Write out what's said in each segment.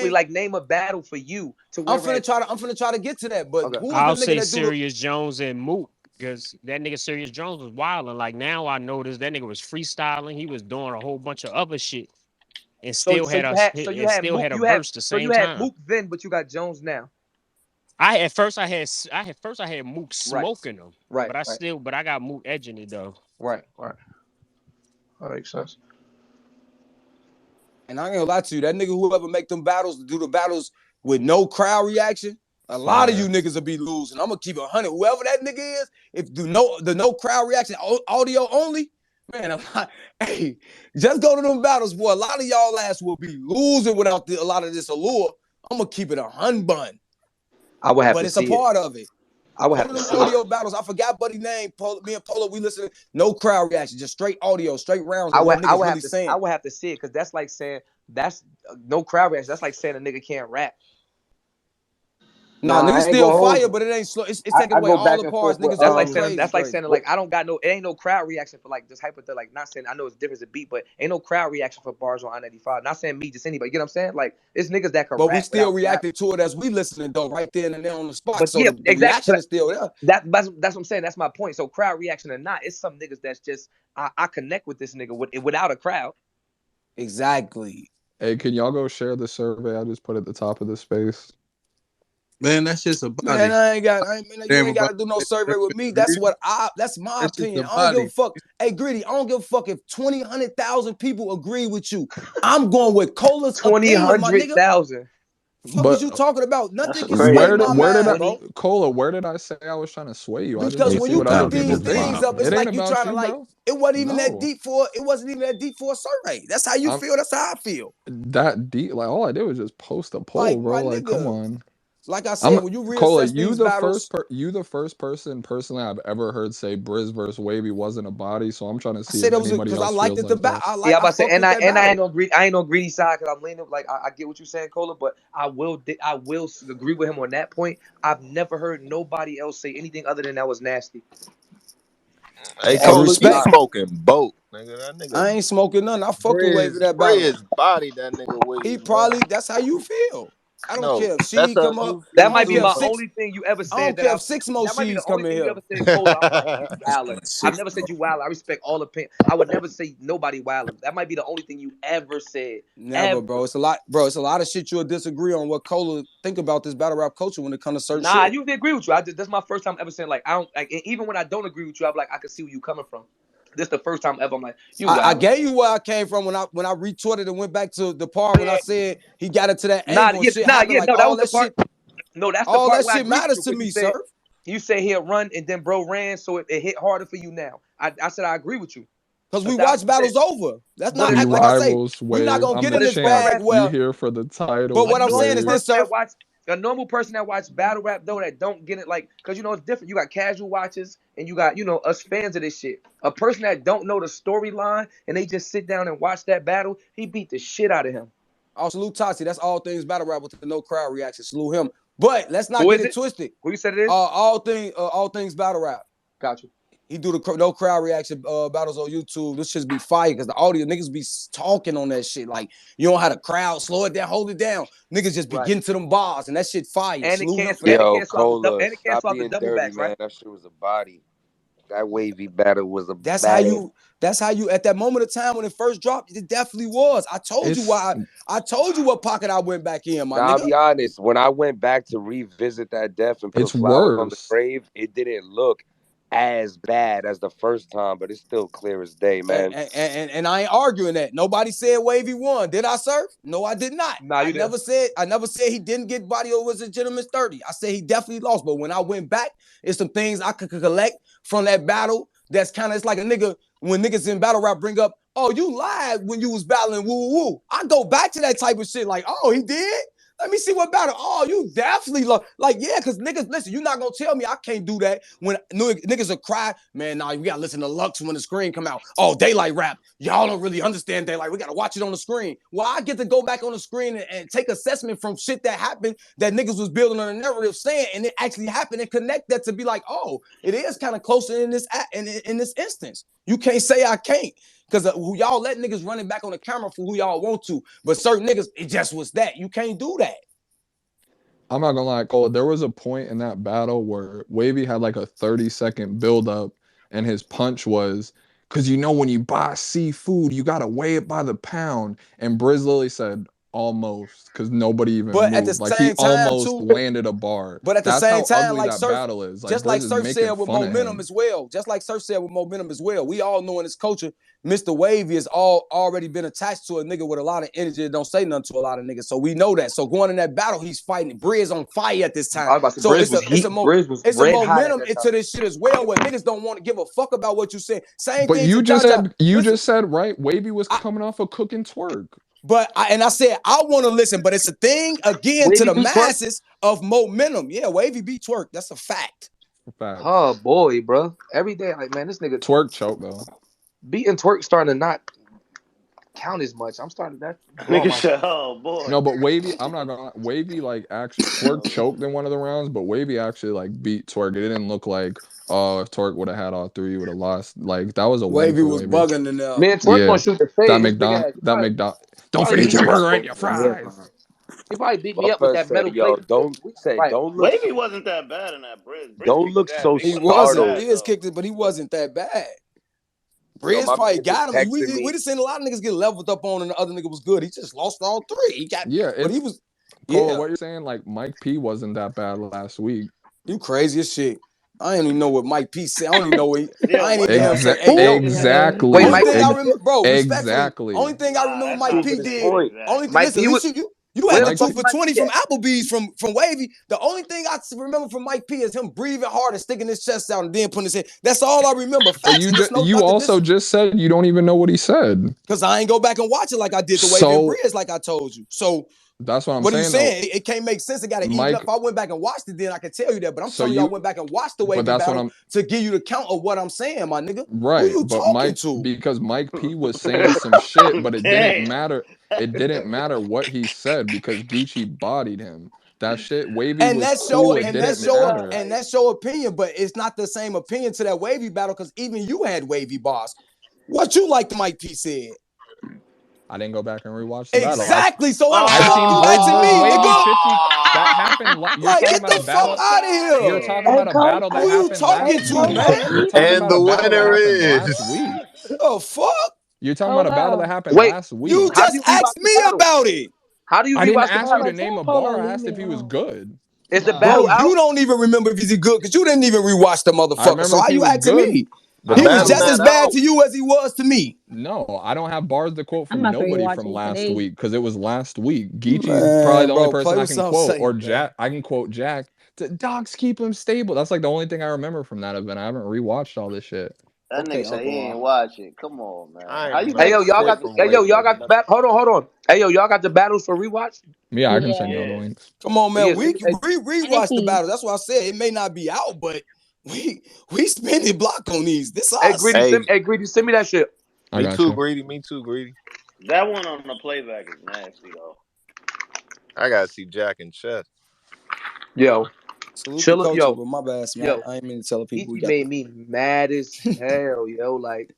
exactly. Like name a battle for you to where I'm finna try to get to that. But okay. who's the I'll nigga say that do the Serious Jones and Mook because that nigga Serious Jones was wilding. Like now I noticed that nigga was freestyling. He was doing a whole bunch of other shit and So still so had you a had so you had Mook a verse the so you same had time. Mook then, but you got Jones now. I had Mook Right. smoking them, Right. Right. but I got Mook edging it though. Right. Right. That makes sense. and I ain't gonna lie to you, that nigga whoever make them battles, do the battles with no crowd reaction, a lot of you Fire. niggas will be losing. I'm gonna keep it 100. Whoever that nigga is, if the no crowd reaction, audio only, man, I'm not, hey, just go to them battles, boy. A lot of y'all ass will be losing without a lot of this allure. I'm gonna keep it a hun bun, I would have but to it's a see it. part of it. I would Go have to to them see it. audio battles. I forgot buddy name. Me and Polo, we listening. No crowd reaction, just straight audio, straight rounds of what I niggas would really have to I saying. would have to see it because that's like saying that's no crowd reaction. That's like saying a nigga can't rap. Nah, Nah, niggas I ain't still gonna hold fire, you. but it ain't slow. It's taking I away go all back the and parts. forth with Niggas going That's crazy, like crazy. saying like I don't got no. It ain't no crowd reaction for like just hypothetical. Like not saying I know it's different as a beat, but ain't no crowd reaction for bars on I-95. Not saying me, just anybody. You get what I'm saying? Like it's niggas that can But we rap still without crowd. reacting to it as we listening though, right there and there on the spot. But So yeah, the exactly. reaction is still there. That's what I'm saying. That's my point. So crowd reaction or not, it's some niggas that's just I connect with this nigga without a crowd. Exactly. Hey, can y'all go share the survey I just put at the top of the space? Man, that's just a Man, body. you Damn ain't about gotta do no that. survey with me. That's my That's just a opinion. I don't give a body. fuck. Hey, Gritty, I don't give a fuck if 1,000 people agree with you. I'm going with Cola's 20, opinion, my nigga. 100,000. Fuck is But you talking about? That's Nothing some can sway crazy where did my shit. where did mind, I 20. bro. Cola? Where did I say I was trying to sway you? I just Because want to when see you what other put 20,000 people these is think. things wild. up, it's It ain't like you about trying to you, like. bro. It wasn't even that No, deep for. It wasn't even that deep for a survey. That's how you I'm feel. That's how I feel. that deep. Like all I did was just post a Like poll, bro. my Like, come nigga. on. Like I I'm said, when you Cola. reassess these battles, You the first person personally I've ever heard say Briz versus Wavy wasn't a body. So I'm trying to I see said if that was anybody because I else liked feels it. The like battle, that. Yeah, I'm about I to say, fucked with that I battle. ain't no greedy, I ain't no greedy side because I'm leaning like I get what you're saying, Cola, but I will agree with him on that point. I've never heard nobody else say anything other than that was nasty. Hey, Hey, Cola, you respect. Nah, smoking boat, nigga. That nigga I ain't smoking nothing. I fucked with Wavy Briz, that battle. Briz bodied that nigga He Wavy, bro. probably that's how you feel. I don't No, care if that's she how come up. you That I feel might don't be care too, if my bro. six. only thing you ever I said don't that care I. if six more That might be the she's only come in thing you here. ever said, Cola. I'm like you This wildin'. nigga I've six. never said you wildin'. I respect all opinion. I would never say nobody wildin'. That might be the only thing you ever said, Never, ever. bro. It's a lot, bro. It's a lot of shit you'll disagree on what Cola think about this battle rap culture when it comes to certain Nah, I shit. usually agree with you. That's my first time ever saying like I don't like. And even when I don't agree with you, I'm like I can see where you coming from. This the first time ever. I'm like you I wildin'. gave you where I came from when I retorted and went back to the part when I said he got it to that angle and shit happened. Like No, that was the part. No, that's the all part that where I shit agree with matters you to because me, sir. you say he'll run and then bro ran, so it hit harder for you now. I said I agree with you, Because we watch 1,000%. battles over. That's But not a We like I smart, say. rivals, We're not Wave. gonna I'm get the in but a this smart champ. bag. rap. We Well, here for the but titles, what A I'm normal saying is Wave. this, person sir. that watch a normal person that watch battle rap though that don't get it like because you know it's different. You got casual watchers and you got us fans of this shit. A person that don't know the storyline and they just sit down and watch that battle, he beat the shit out of him. I'll salute Tati. That's all things battle rap with the no crowd reaction. Salute him. But let's not Who get is it it? twisted. Who you said it is? All things battle rap. Got you. He do the no crowd reaction battles on YouTube. This should be fire because the audio niggas be talking on that shit. Like you don't have the crowd slow it down, hold it down. Niggas just be Right. getting to them bars and that shit fire. And Salute him for that. it Yo, cancel out Cola, and it cancel stop out the being double dirty, backs, right? man. That shit was a body. That Wavy battle was a That's how bad. you. That's how you. At that moment of time when it first dropped, it definitely was. I told you It's why. I told you what pocket I went back in, my Now I'll nigga. be honest. When I went back to revisit that death and put it's flowers on the worse. grave, it didn't look as bad as the first time, but it's still clear as day, man. And I ain't arguing that. Nobody said Wavy won. Did I, sir? No, I did not. Nah, you didn't. I never said he didn't get body or was a gentleman's 30. I said he definitely lost. But when I went back, it's some things I could collect from that battle. That's kind of it's like a nigga when niggas in battle rap bring up, oh, you lied when you was battling woo woo. I go back to that type of shit, like, oh, he did. Let me see what battle. Oh, you definitely love. Like, yeah, because niggas, listen, you're not gonna tell me I can't do that when niggas will cry. Man, nah, we gotta listen to Lux when the screen come out. Oh, daylight rap. Y'all don't really understand daylight. We gotta watch it on the screen. Well, I get to go back on the screen and take assessment from shit that happened that niggas was building on a narrative saying, and it actually happened and connect that to be like, oh, it is kind of closer in this in this instance. You can't say I can't. Because who y'all let niggas running back on the camera for who y'all want to. But certain niggas, it just was that. You can't do that. I'm not gonna lie, Cole. There was a point in that battle where Wavy had like a 30-second build up, and his punch was, because when you buy seafood, you gotta weigh it by the pound. And Briz literally said almost, because nobody even But at the moved. Like he same time, almost too. landed a bar. But at the That's same how time, ugly like that Surf, battle is. Like just Briz like is Surf making said with fun of momentum him. as well. Just like Surf said with momentum as well. We all know in this culture, Mr. Wavy has already been attached to a nigga with a lot of energy that don't say nothing to a lot of niggas. So we know that. So going in that battle, he's fighting. Briz on fire at this time. I was about to say, So Briz was heat. Briz was it's a red hot at momentum that into time. this shit as well, where niggas don't want to give a fuck about what you say. Same But thing you to just Jaja. said just said right. Wavy was coming off of Cook and Twerk. But I said I want to listen, but it's a thing again Wavy to the beat Twerk? masses of momentum. Yeah, Wavy beat Twerk. That's a fact. Facts. Oh boy, bro. Every day, like, man, this nigga Twerk choke though. beating Twerk starting to not count as much. I'm starting that. Nigga said, oh boy. No, but Wavy, I'm not gonna lie, Wavy like actually Twerk choked in one of the rounds, but Wavy actually like beat Twerk. It didn't look like if Twerk would have had all three, would have lost. Like that was a win Wavy for was Wavy. bugging in there. Man, Twerk Yeah, gonna shoot the fade. His big ass. Don't Probably forget beat your me up. burger and your fries. He probably beat My me up with friend that said, metal yo, plate. don't look, Wavy wasn't that bad in that Briz. Briz don't kicked look his ass, so but He wasn't that wasn't. bad, startled. Briz though. kicked it, but he wasn't that bad. Yo, Briz my probably man just got him. texted We me. just seen a lot of niggas get leveled up on, and the other nigga was good. He just lost all three. He got, Yeah, but he was. Cole, Yeah, what you're saying? Like Mike P wasn't that bad last week. you crazy as shit. I ain't even know what Mike P said. I don't even know what he. Yeah, I ain't what even the hear him hell say, did "Hey, he yo." say? Exactly. Wait, Only Mike thing P. I remember, bro, respectfully. Exactly. Only thing I Nah, remember that's Mike not P what he did. said point. Only exactly. thing, Mike listen, P at was. least you had Where the the Mike two fuck P, for Mike 20 P from at? Applebee's from Wavy. The only thing I remember from Mike P is him breathing hard and sticking his chest out and then putting his head. That's all I remember. but Facts, and it's no you nothing. also just said you don't even know what he said. Because I ain't go back and watch it like I did the Wavy and So Briz, like I told you. So that's what I'm what are you saying though. saying? It can't make sense. It got to even up. Mike, If I went back and watched it, then I could tell you that. But I'm so telling you, I you, went back and watched the but Wavy that's what battle I'm to give you the count of what I'm saying, my nigga. Who right. you But talking Mike, to? because Mike P was saying some shit, but it didn't Damn. matter. It didn't matter what he said because Geechee bodied him. That shit, Wavy And was that's cool. your It and didn't that's your matter. and that's your opinion, but it's not the same opinion to that Wavy battle because even you had Wavy bars. What you like Mike P said? I didn't go back and rewatch the battle. Exactly. So why the I fuck seen you Briz asking versus me, Wavy nigga? 50. That happened. You're Like, talking get about a the fuck battle. out of You're here. talking about a battle that Who you happened last. talking to, man? You're talking And about the a battle that winner happened last is week. The fuck? You're talking about a battle that happened Wait, last week. You how do just you rewatch asked the me battle? about it. How do you I didn't rewatch the ask you battle? to name a bar. I asked if he was good. Is the Bro, battle you out? don't even remember if he's good because you didn't even rewatch the I motherfucker. remember So if how he you was asking good. me? the I He don't was have. battle just as not bad out. to you as he was to me. No, I don't have bars to quote I'm from about to nobody rewatch from it last today. week because it was last week. Geechee's probably Man, the only bro, person play I with can something quote, safe, or man. Jack. I can quote Jack. Dogs keep him stable. That's like the only thing I remember from that event. I haven't rewatched all this shit. That Okay, nigga said he Uncle ain't R. watch it. Come on, man. I How ain't you Hey gonna? remember yo, y'all shit got. from Hey yo, Wavy y'all got the event. bat. Hold on. Hey yo, y'all got the battles for rewatch. Yeah, I can send y'all the Yeah. Yeah. links. Come on, man. Yeah, We hey, rewatch the Hennessy. battle. That's what I said. It may not be out, but we spend the block on these. This hey, us. greedy, Hey, send me that shit. I me got too, you. greedy. Me too, greedy. That one on the playback is nasty though. I gotta see Jack and Chess. Yo, Salute the chill, coaches, yo, but my bad, man. yo. I ain't mean to tell people we Geechee got made me mad as hell, yo. Like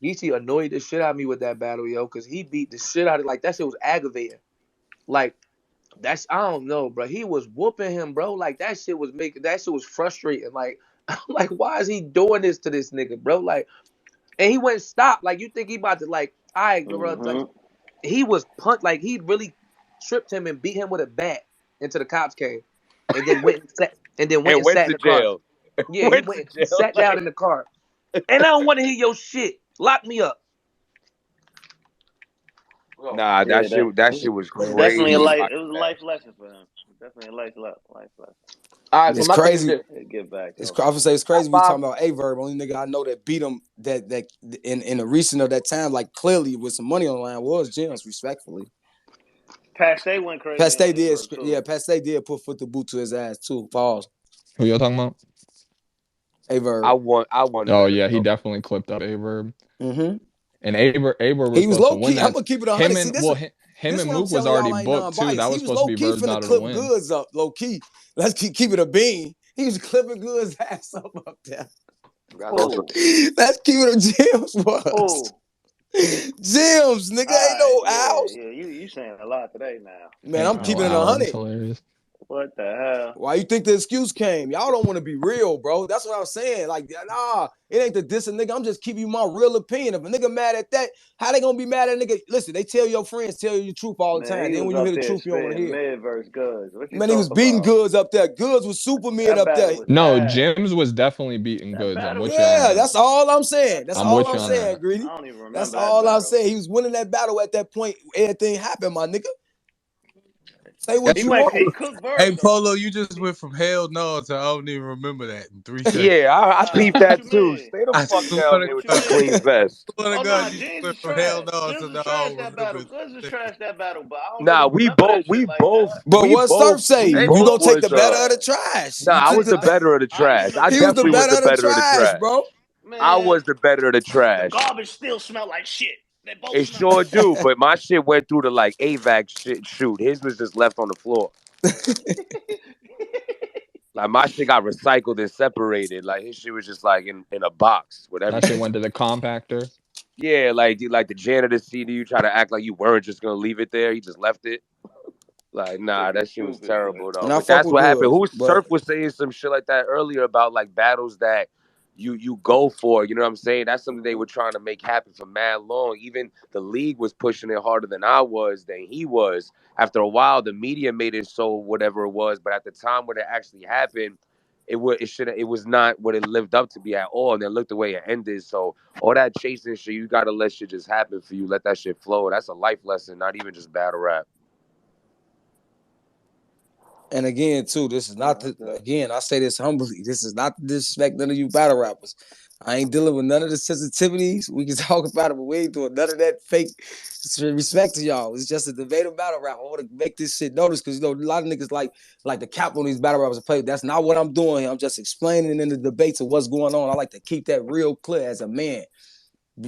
Geechee annoyed the shit out of me with that battle, yo, because he beat the shit out of like that shit was aggravating. Like that's I don't know, bro. He was whooping him, bro. Like that shit was frustrating. Like I'm like, why is he doing this to this nigga, bro? Like, and he went stop. Like you think he about to like, all right, bro. Like Mm-hmm. he was punt. Like he really tripped him and beat him with a bat until the cops came, and then went And and went sat in to the car. jail. Yeah, he Went to went. He jail. sat down in the car, and I don't want to hear your shit. Lock me up. Bro. Nah, Yeah, that shit was it's definitely a crazy life. It watching was a that. life lesson for him. Definitely a life lesson. All right, so it's my thing is crazy. this. Get back It's though. I would say it's Top crazy we five. talking about A-Verb. Only nigga I know that beat him that in the recent of that time, like clearly with some money on the line was Gems, respectfully. Pat Stay went crazy Pat on Stay did, Averb too. yeah, Pat Stay did put foot to boot to his ass too. Pause. Who y'all talking about? A-Verb. I won Oh better yeah, he though. definitely clipped up Averb. Mm-hmm. And Averb was He was supposed to low win key. I'm that. gonna keep it 100. Him See, and this well, is him and what I'm Mook was telling already y'all ain't booked too. That non-biased. He was was supposed to low be key Bird's finna battle to clip win. Goods up, low key. Let's keep it a bean. He was clipping Goods ass up there. Got lost. Let's keep it on Jim's was. Oh, Jim's, nigga, all ain't right, no yeah, owls. yeah. You saying a lot today now. Man, I'm Ain't no keeping it Al. That's 100. hilarious. What the hell? Why you think the excuse came? Y'all don't want to be real, bro. That's what I'm saying. Like, nah, it ain't the diss a nigga. I'm just giving you my real opinion. If a nigga mad at that, how they gonna be mad at a nigga? Listen, they tell your friends, tell you the truth all the Man, time. he Then was when you hear up the there truth, you don't want to spitting hear. mid verse goods. What you Man, he was talking beating about? Goods up there. Goods was super mid That up battle there. was No, ass. Jim's was definitely beating That goods. I'm battle with was you on Yeah, that. that's ass. all I'm saying. That's I'm all with I'm you on saying, that. Greedy. I don't even That's remember that all I'm battle. saying. He was winning that battle at that point. Everything happened, my nigga. Say Hey, what He you might want. he cooked verse hey, though. Polo, you just He, went from hell no to I don't even remember that in 3 seconds. Yeah, I peeped what you that too. mean? Stay the I fuck swear down to there What with you your God, clean mean? vest. swear to Oh God, nah, you James went was from hell trash. no James to was I trash don't that battle. remember. Goods was trash that battle, but I don't really Nah, we remember both, that shit like that. But what Surf say? we They You both gonna both take was the was. better of the trash. trash. Nah, You I took was the the better of the I ain't trash. even I he was the definitely was better the of the better of the trash, trash. bro. I man. was the better of the The trash. garbage still smelled like shit. They both It smelled like sure shit. do, but my shit went through the like AVAC shit shoot. His was just left on the floor. Like my shit got recycled and separated. Like his shit was just like in a box with That shit everything. went to the compactor. Yeah, like the janitor see you try to act like you weren't just gonna leave it there. He just left it. Like, nah, Nigga that shit was stupid, boy. terrible though. And I But fuck that's with what happened. Goods, Who but Surf was saying some shit like that earlier about like battles that you go for. You know what I'm saying? That's something they were trying to make happen for mad long. Even the league was pushing it harder than I was, than he was. After a while, the media made it so whatever it was. But at the time when it actually happened, it was not what it lived up to be at all. And then look the way it ended. So all that chasing shit, you gotta let shit just happen for you. Let that shit flow. That's a life lesson, not even just battle rap. and again too, this is not Yeah, the okay. again, I say this humbly. This is not to disrespect none of you battle rappers. I ain't dealing with none of the sensitivities. We can talk about it, but we ain't doing none of that fake respect to y'all. It's just a debate of battle rap. I want to make this shit notice because you know a lot of niggas like the cap on these battle rappers to play. That's not what I'm doing here. I'm just explaining in the debates of what's going on. I like to keep that real clear as a man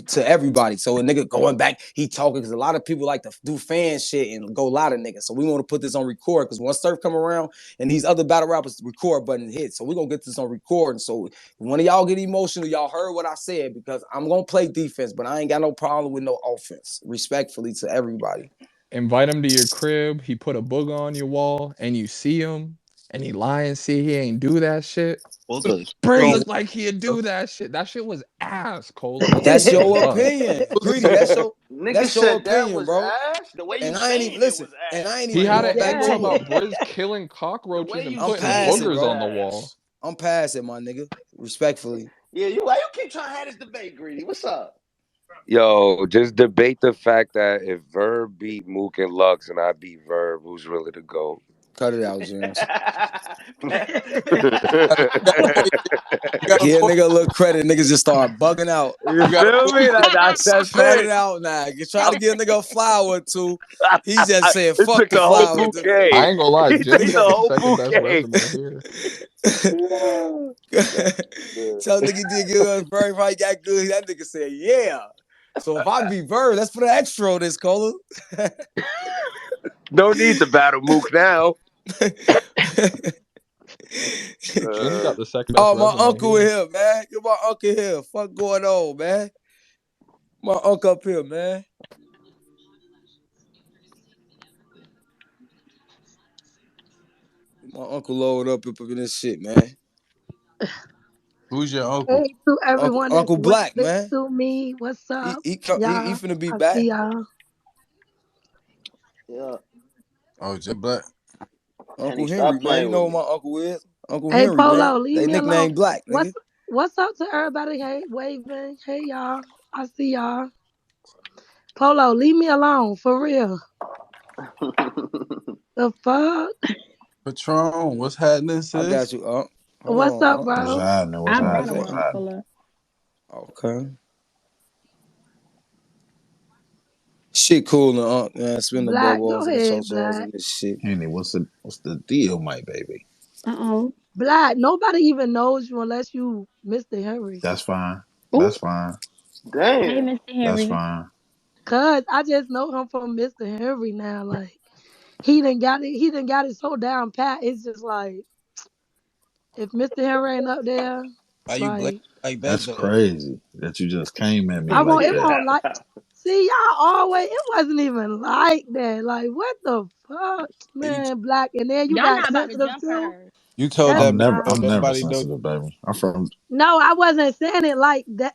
to everybody. So a nigga going back, he talking because a lot of people like to do fan shit and go louder niggas. So we want to put this on record because once Surf come around and these other battle rappers, the record button hits. So we're gonna get this on record. And so if one of y'all get emotional, y'all heard what I said because I'm gonna play defense, but I ain't got no problem with no offense. Respectfully to everybody. Invite him to your crib. He put a book on your wall, and you see him, and he lie and say he ain't do that shit. Booker, Bro, he bro, looked like he'd do that shit. That shit was ass, Cola. What the That's your fuck? opinion. Booker Greedy, said, Nigga that's your said that opinion, was bro. ass. The way you And I ain't even saying it listen, was and I ass. ain't He even had going an back intro to it. about Briz killing The way cockroaches and you I'm putting saying past it it, boogers was bro. on the wall. ass. I'm past it, my nigga. Respectfully. Yeah, you keep trying to have this debate, Greedy. What's up? Yo, just debate the fact that if Verb beat Mook and Lux and I beat Verb, who's really the GOAT? Cut it out, James. you gotta Give a put, nigga a little credit. Niggas just start bugging out. You you gotta feel put, me? That's Cut it it. out now. You try to give a nigga a flower or two. He just said, It fuck took the a whole flower. I bouquet. ain't gonna lie, He took Jim's the got the whole second best bouquet. resume here. Yeah. Yeah. Tell nigga did good on Bird, probably got good. That nigga said, yeah. So if I be Bird, let's put an extra on this, Cola. No need to battle Mook now. Jim's Uh, got the second best Oh, my resume uncle in here. here, man. Get my uncle here. Fuck going on, man. My uncle up here, man. My uncle load up in this shit, man. who's your uncle? Hey to Uncle everyone that's Uncle Black, listening man. to me. What's He up, he he y'all? finna be I back. see y'all. Yeah. Oh, J Black. Uncle Henny, Henry, stop man. You playing know with who me. my uncle is? Uncle Hey Henry, man. Polo, leave They me alone. nickname Black, nigga. What's up to everybody? Hey, waving. Hey y'all. I see y'all. Polo, leave me alone for real. The fuck? Patron, what's happening, I got sis? you, Unc. Hold What's on, up, Unc. What's bro? happening? What's I Give me a brought happening? him What's second. up, happening? Pula. Okay. Shit cool, Unc, man. Spin the Black, bubbles go and the ahead, chochos Black. and this shit. Henny, what's the deal, my baby? Uh-oh. Black, nobody even knows you unless you Mr. Henry. That's fine. Ooh. That's fine. Hey, Damn. Mr. That's Henry. fine. Cause I just know him from Mr. Henry now. Like he done got it so down pat. It's just like if Mr. Henry ain't up there. Why you blame Like like that That's though? crazy that you just came at me I won't. like It that. won't like. See, y'all always. It wasn't even like that. Like what the fuck, man, Black. And then you Y'all got not about to sensitive jump too. her. You told That's that I'm man never not. so I'm never nobody know. sensitive, baby. I'm from No, I wasn't saying it like that.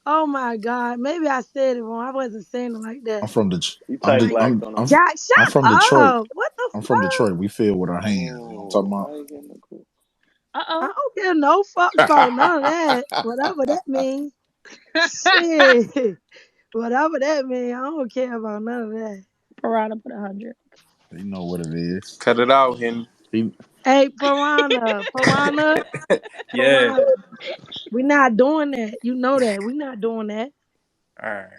Oh my God. Maybe I said it wrong. I wasn't saying it like that. I'm from the You I'm type de- Like, black on him. Jack, I'm shut from Detroit. up. What the I'm from fuck? Detroit. We feel with our hands. You know what I'm talking Oh, about? how you getting the cool? I Uh don't give no fucks about none of that. Whatever that means. Shit. Whatever that means. I don't care about none of that. Parada put 100. You know what it is. Cut it out, Henry. He, Hey, Piranha. Yeah. We not doing that. You know that. We not doing that. All right.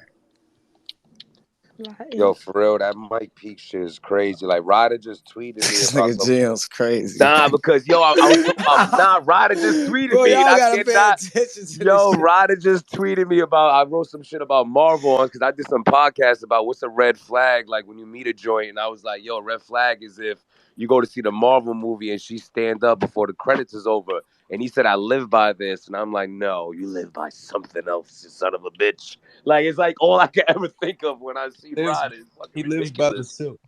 Yo, Like, for real, that Mike Peake shit is crazy. Like Ryder just tweeted me This about nigga some. Jim's crazy. Nah, because yo, I was talking about Ryder just tweeted Bro, me, and y'all I gotta pay cannot. attention to this Yo, shit. Ryder just tweeted me about. I wrote some shit about Marvel on because I did some podcasts about what's a red flag. Like when you meet a joint, and I was like, yo, red flag is if you go to see the Marvel movie and she stand up before the credits is over. And he said, I live by this, and I'm like, no, you live by something else, you son of a bitch. Like it's like all I can ever think of when I see Ryder. It's fucking He lives by the ridiculous. silk.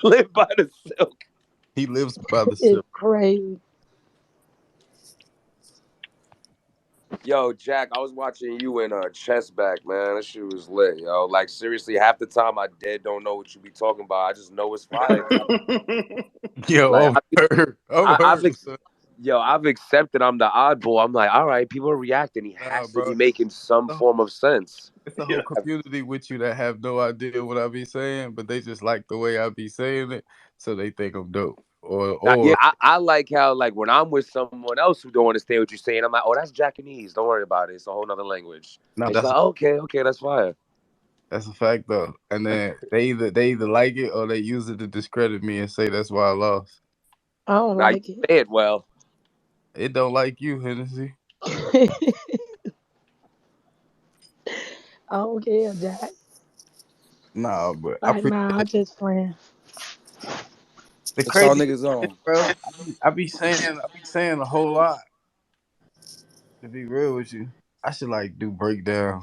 Live by the silk. He lives by the it's silk. crazy. Yo, Jack, I was watching you in Chess Back, man. That shit was lit, yo. Like seriously, half the time I dead don't know what you be talking about. I just know it's fire. Like Yo, I'm I've hurt. Son. yo, I've accepted I'm the oddball. I'm like, all right, people are reacting. He Nah, has to be bro. making some form of sense. It's a whole community with you that have no idea what I be saying, but they just like the way I be saying it, so they think I'm dope. Now, yeah, Or I like how like when I'm with someone else who don't understand what you're saying, I'm like, oh, that's Japanese. Don't worry about it. It's a whole nother language. no, And she's like, okay, that's fire. that's a fact though. And then they either like it or they use it to discredit me and say that's why I lost. I don't Now you like it. say it well. It don't like you, Hennessy. I don't care, Jack. Nah, but I Like, appreciate nah, I it. just playing. The What y'all crazy, niggas on? bro. I be saying a whole lot. To be real with you, I should like do breakdown.